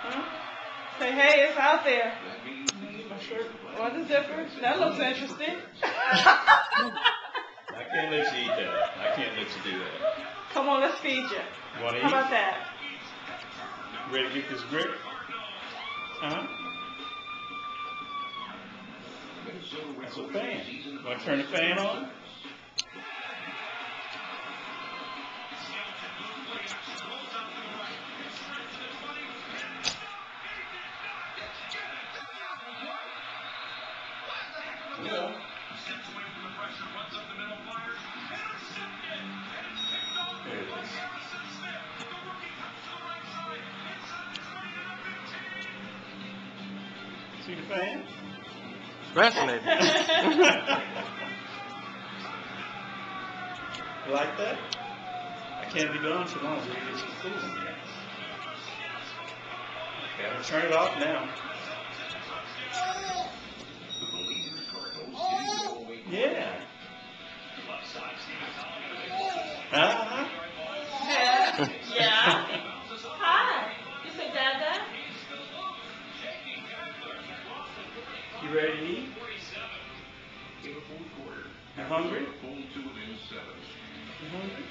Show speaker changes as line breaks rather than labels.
Huh? Say, hey, it's out there. My shirt. What the zipper? That looks interesting.
I can't let you eat that. I can't let you do that.
Come on, let's feed you.
You want to eat?
How about that?
Ready to get this grip? Huh? That's a fan. Want to turn the fan on? Yeah. There it is. See the fan?
Fascinating.
You like that? I can't be gone too long until you get some food in here. Okay, I'm going to turn it off now. Yeah. Uh-huh.
Yeah. Hi. You say Dada?
You ready to eat? You hungry? You hungry?